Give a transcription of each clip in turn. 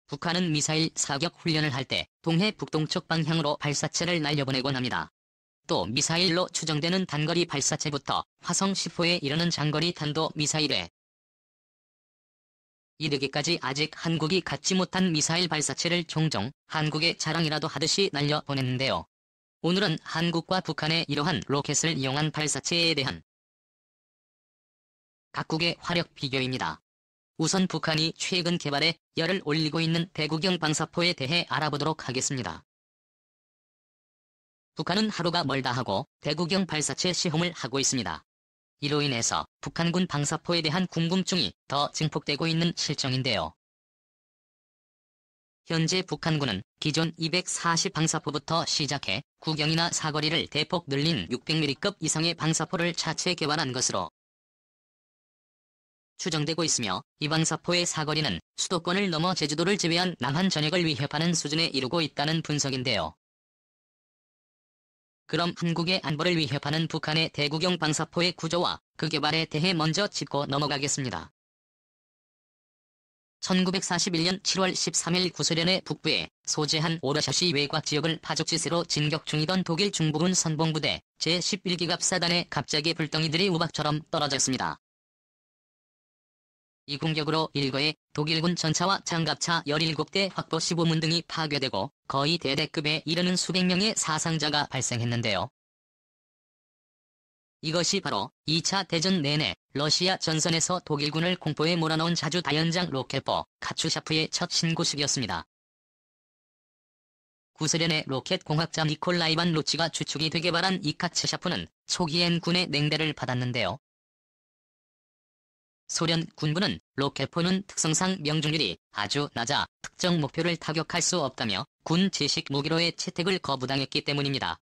북한은 미사일 사격 훈련을 할 때 동해 북동쪽 방향으로 발사체를 날려보내곤 합니다. 또 미사일로 추정되는 단거리 발사체부터 화성 10호에 이르는 장거리 탄도 미사일에 이르기까지 아직 한국이 갖지 못한 미사일 발사체를 종종 한국의 자랑이라도 하듯이 날려보냈는데요. 오늘은 한국과 북한의 이러한 로켓을 이용한 발사체에 대한 각국의 화력 비교입니다. 우선 북한이 최근 개발에 열을 올리고 있는 대구경 방사포에 대해 알아보도록 하겠습니다. 북한은 하루가 멀다 하고 대구경 발사체 시험을 하고 있습니다. 이로 인해서 북한군 방사포에 대한 궁금증이 더 증폭되고 있는 실정인데요. 현재 북한군은 기존 240 방사포부터 시작해 구경이나 사거리를 대폭 늘린 600mm급 이상의 방사포를 차체 개발한 것으로 추정되고 있으며 이 방사포의 사거리는 수도권을 넘어 제주도를 제외한 남한 전역을 위협하는 수준에 이르고 있다는 분석인데요. 그럼 한국의 안보를 위협하는 북한의 대구경 방사포의 구조와 그 개발에 대해 먼저 짚고 넘어가겠습니다. 1941년 7월 13일 구소련의 북부에 소재한 오르샤시 외곽 지역을 파죽지세로 진격 중이던 독일 중부군 선봉부대 제11기갑 사단에 갑자기 불덩이들이 우박처럼 떨어졌습니다. 이 공격으로 일거에 독일군 전차와 장갑차 17대 확보 15문 등이 파괴되고 거의 대대급에 이르는 수백 명의 사상자가 발생했는데요. 이것이 바로 2차 대전 내내 러시아 전선에서 독일군을 공포에 몰아넣은 자주 다연장 로켓포 카추샤프의 첫 신고식이었습니다. 구소련의 로켓 공학자 니콜라이 반 로치가 주축이 되개발한 이 카츠샤프는 초기엔 군의 냉대를 받았는데요. 소련 군부는 로켓포는 특성상 명중률이 아주 낮아 특정 목표를 타격할 수 없다며 군 제식 무기로의 채택을 거부당했기 때문입니다.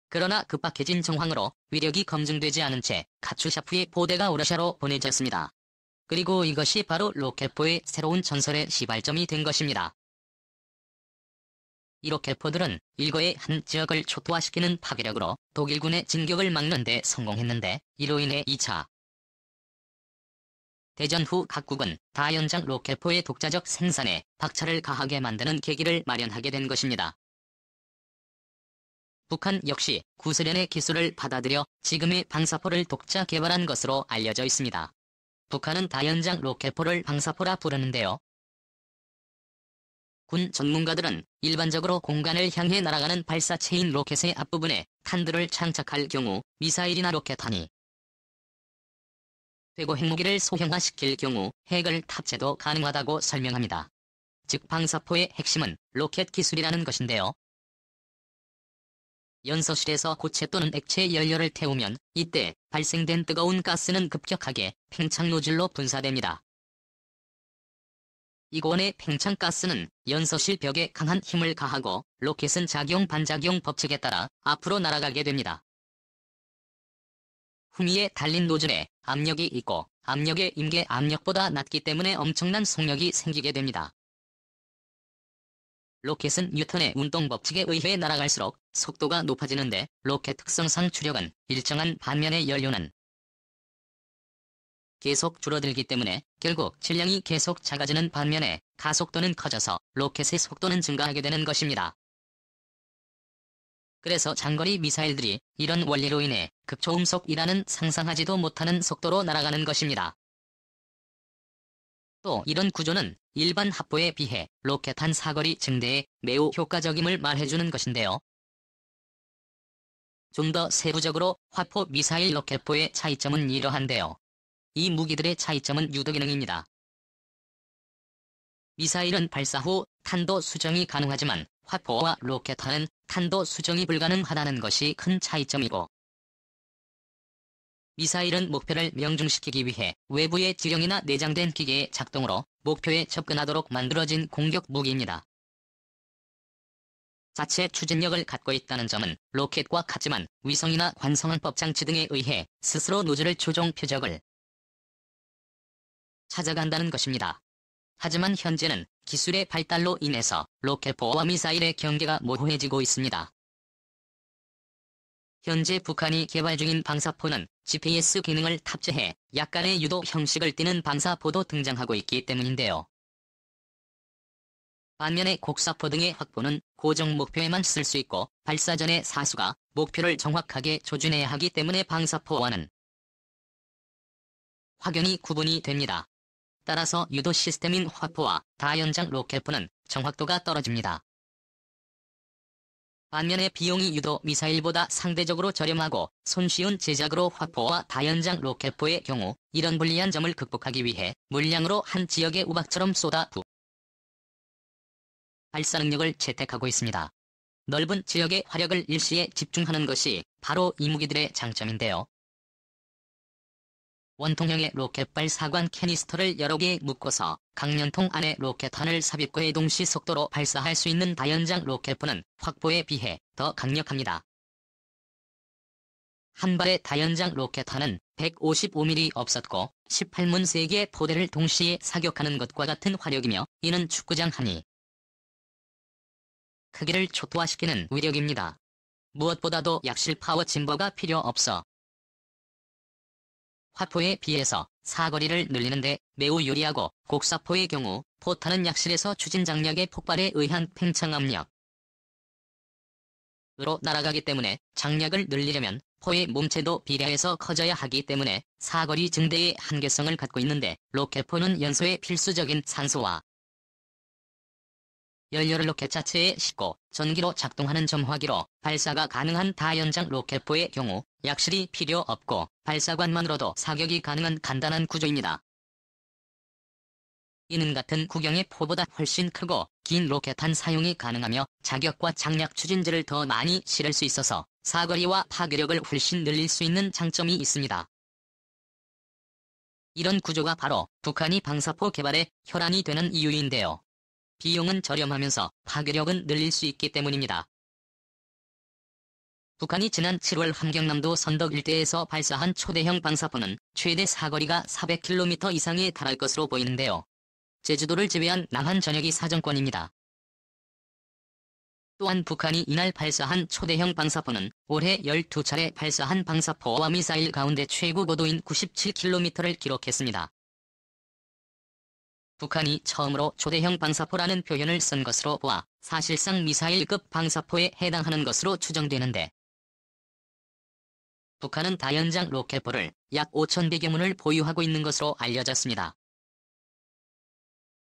그러나 급박해진 정황으로 위력이 검증되지 않은 채 카추샤프의 포대가 오르샤로 보내졌습니다. 그리고 이것이 바로 로켓포의 새로운 전설의 시발점이 된 것입니다. 이 로켓포들은 일거의 한 지역을 초토화시키는 파괴력으로 독일군의 진격을 막는 데 성공했는데 이로 인해 2차 대전 후 각국은 다연장 로켓포의 독자적 생산에 박차를 가하게 만드는 계기를 마련하게 된 것입니다. 북한 역시 구소련의 기술을 받아들여 지금의 방사포를 독자 개발한 것으로 알려져 있습니다. 북한은 다연장 로켓포를 방사포라 부르는데요. 군 전문가들은 일반적으로 공간을 향해 날아가는 발사체인 로켓의 앞부분에 탄두를 장착할 경우 미사일이나 로켓탄이 되고 핵무기를 소형화시킬 경우 핵을 탑재도 가능하다고 설명합니다. 즉 방사포의 핵심은 로켓 기술이라는 것인데요. 연소실에서 고체 또는 액체 연료를 태우면 이때 발생된 뜨거운 가스는 급격하게 팽창 노즐로 분사됩니다. 이고원의 팽창가스는 연소실 벽에 강한 힘을 가하고 로켓은 작용-반작용 법칙에 따라 앞으로 날아가게 됩니다. 후미에 달린 노즐에 압력이 있고 압력의 임계 압력보다 낮기 때문에 엄청난 속력이 생기게 됩니다. 로켓은 뉴턴의 운동 법칙에 의해 날아갈수록 속도가 높아지는데 로켓 특성상 추력은 일정한 반면에 연료는 계속 줄어들기 때문에 결국 질량이 계속 작아지는 반면에 가속도는 커져서 로켓의 속도는 증가하게 되는 것입니다. 그래서 장거리 미사일들이 이런 원리로 인해 극초음속이라는 상상하지도 못하는 속도로 날아가는 것입니다. 또 이런 구조는 일반 합포에 비해 로켓탄 사거리 증대에 매우 효과적임을 말해주는 것인데요. 좀 더 세부적으로 화포 미사일 로켓포의 차이점은 이러한데요. 이 무기들의 차이점은 유도 기능입니다. 미사일은 발사 후 탄도 수정이 가능하지만 화포와 로켓탄은 탄도 수정이 불가능하다는 것이 큰 차이점이고, 미사일은 목표를 명중시키기 위해 외부의 지령이나 내장된 기계의 작동으로 목표에 접근하도록 만들어진 공격 무기입니다. 자체 추진력을 갖고 있다는 점은 로켓과 같지만 위성이나 관성항법 장치 등에 의해 스스로 노즐을 조종 표적을 찾아간다는 것입니다. 하지만 현재는 기술의 발달로 인해서 로켓포와 미사일의 경계가 모호해지고 있습니다. 현재 북한이 개발 중인 방사포는 GPS 기능을 탑재해 약간의 유도 형식을 띠는 방사포도 등장하고 있기 때문인데요. 반면에 곡사포 등의 확보는 고정 목표에만 쓸 수 있고 발사 전에 사수가 목표를 정확하게 조준해야 하기 때문에 방사포와는 확연히 구분이 됩니다. 따라서 유도 시스템인 화포와 다연장 로켓포는 정확도가 떨어집니다. 반면에 비용이 유도 미사일보다 상대적으로 저렴하고 손쉬운 제작으로 화포와 다연장 로켓포의 경우 이런 불리한 점을 극복하기 위해 물량으로 한 지역에 우박처럼 쏟아 발사 능력을 채택하고 있습니다. 넓은 지역의 화력을 일시에 집중하는 것이 바로 이 무기들의 장점인데요. 원통형의 로켓 발사관 캐니스터를 여러 개 묶어서 강연통 안에 로켓탄을 삽입구해 동시 속도로 발사할 수 있는 다연장 로켓포는 확보에 비해 더 강력합니다. 한 발의 다연장 로켓탄은 155mm 없었고 18문 3개의 포대를 동시에 사격하는 것과 같은 화력이며 이는 축구장 하니 크기를 초토화시키는 위력입니다. 무엇보다도 약실 파워 짐버가 필요 없어 화포에 비해서 사거리를 늘리는데 매우 유리하고 곡사포의 경우 포탄은 약실에서 추진 장력의 폭발에 의한 팽창 압력으로 날아가기 때문에 장력을 늘리려면 포의 몸체도 비례해서 커져야 하기 때문에 사거리 증대의 한계성을 갖고 있는데 로켓포는 연소에 필수적인 산소와 연료를 로켓 자체에 싣고 전기로 작동하는 점화기로 발사가 가능한 다연장 로켓포의 경우 약실이 필요 없고 발사관만으로도 사격이 가능한 간단한 구조입니다. 이는 같은 구경의 포보다 훨씬 크고 긴 로켓탄 사용이 가능하며 자격과 장력 추진제를 더 많이 실을 수 있어서 사거리와 파괴력을 훨씬 늘릴 수 있는 장점이 있습니다. 이런 구조가 바로 북한이 방사포 개발에 혈안이 되는 이유인데요. 비용은 저렴하면서 파괴력은 늘릴 수 있기 때문입니다. 북한이 지난 7월 함경남도 선덕 일대에서 발사한 초대형 방사포는 최대 사거리가 400km 이상에 달할 것으로 보이는데요. 제주도를 제외한 남한 전역이 사정권입니다. 또한 북한이 이날 발사한 초대형 방사포는 올해 12차례 발사한 방사포와 미사일 가운데 최고 고도인 97km를 기록했습니다. 북한이 처음으로 초대형 방사포라는 표현을 쓴 것으로 보아 사실상 미사일급 방사포에 해당하는 것으로 추정되는데 북한은 다연장 로켓포를 약 5,100여 문을 보유하고 있는 것으로 알려졌습니다.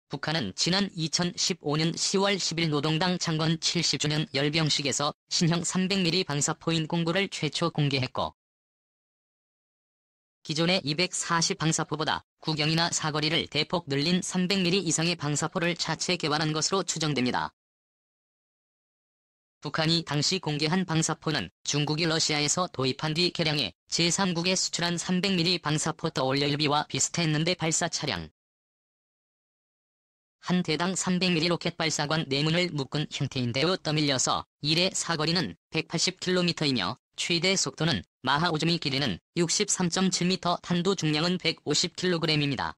북한은 지난 2015년 10월 10일 노동당 창건 70주년 열병식에서 신형 300mm 방사포인 공구를 최초 공개했고 기존의 240 방사포보다 구경이나 사거리를 대폭 늘린 300mm 이상의 방사포를 차체 개발한 것으로 추정됩니다. 북한이 당시 공개한 방사포는 중국이 러시아에서 도입한 뒤 개량해 제3국에 수출한 300mm 방사포 떠올려 1비와 비슷했는데 발사 차량 한 대당 300mm 로켓 발사관 4문을 묶은 형태인데요. 떠밀려서 1의 사거리는 180km이며 최대 속도는 마하 5점이 길이는 63.7m, 탄도 중량은 150kg입니다.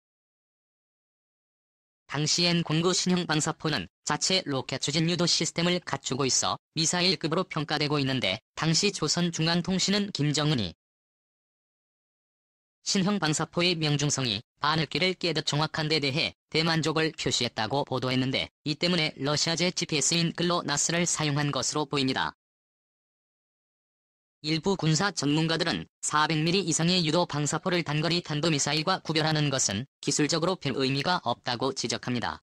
당시엔 공구 신형 방사포는 자체 로켓 추진 유도 시스템을 갖추고 있어 미사일급으로 평가되고 있는데 당시 조선중앙통신은 김정은이 신형 방사포의 명중성이 바늘길을 깨듯 정확한 데 대해 대만족을 표시했다고 보도했는데 이 때문에 러시아제 GPS인 글로나스를 사용한 것으로 보입니다. 일부 군사 전문가들은 400mm 이상의 유도 방사포를 단거리 탄도미사일과 구별하는 것은 기술적으로 별 의미가 없다고 지적합니다.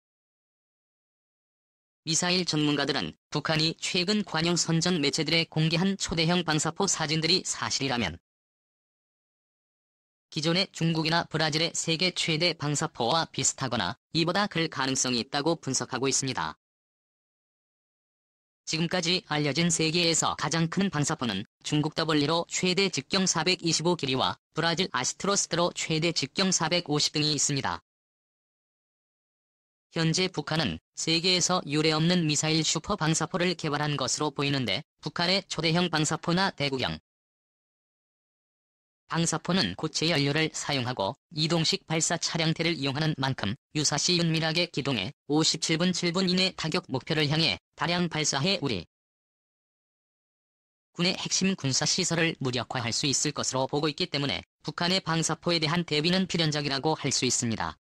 미사일 전문가들은 북한이 최근 관영 선전 매체들에 공개한 초대형 방사포 사진들이 사실이라면 기존의 중국이나 브라질의 세계 최대 방사포와 비슷하거나 이보다 클 가능성이 있다고 분석하고 있습니다. 지금까지 알려진 세계에서 가장 큰 방사포는 중국 더블리로 최대 직경 425 길이와 브라질 아스트로스트로 최대 직경 450 등이 있습니다. 현재 북한은 세계에서 유례없는 미사일 슈퍼 방사포를 개발한 것으로 보이는데 북한의 초대형 방사포나 대구형 방사포는 고체 연료를 사용하고 이동식 발사 차량대를 이용하는 만큼 유사시 윤밀하게 기동해 57분 7분 이내 타격 목표를 향해 다량 발사해 우리 군의 핵심 군사시설을 무력화할 수 있을 것으로 보고 있기 때문에 북한의 방사포에 대한 대비는 필연적이라고 할 수 있습니다.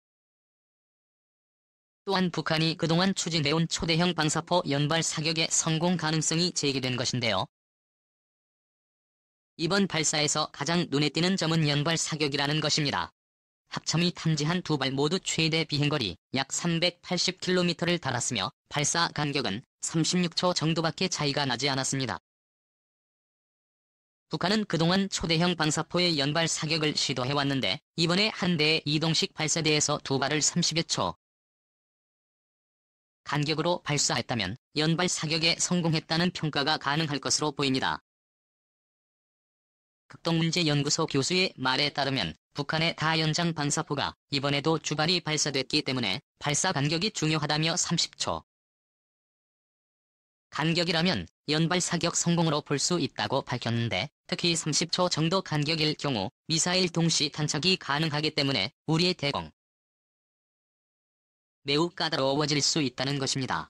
또한 북한이 그동안 추진해온 초대형 방사포 연발 사격의 성공 가능성이 제기된 것인데요. 이번 발사에서 가장 눈에 띄는 점은 연발 사격이라는 것입니다. 합참이 탐지한 두 발 모두 최대 비행거리 약 380km를 달았으며 발사 간격은 36초 정도밖에 차이가 나지 않았습니다. 북한은 그동안 초대형 방사포의 연발 사격을 시도해왔는데 이번에 한 대의 이동식 발사대에서 두 발을 30여 초 간격으로 발사했다면 연발 사격에 성공했다는 평가가 가능할 것으로 보입니다. 극동문제연구소 교수의 말에 따르면 북한의 다연장 방사포가 이번에도 두 발이 발사됐기 때문에 발사 간격이 중요하다며 30초 간격이라면 연발 사격 성공으로 볼 수 있다고 밝혔는데 특히 30초 정도 간격일 경우 미사일 동시 탄착이 가능하기 때문에 우리의 대공 매우 까다로워질 수 있다는 것입니다.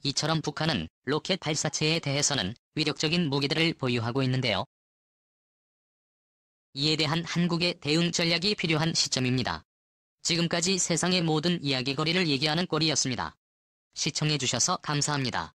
이처럼 북한은 로켓 발사체에 대해서는 위력적인 무기들을 보유하고 있는데요. 이에 대한 한국의 대응 전략이 필요한 시점입니다. 지금까지 세상의 모든 이야기거리를 얘기하는 꼴이었습니다. 시청해주셔서 감사합니다.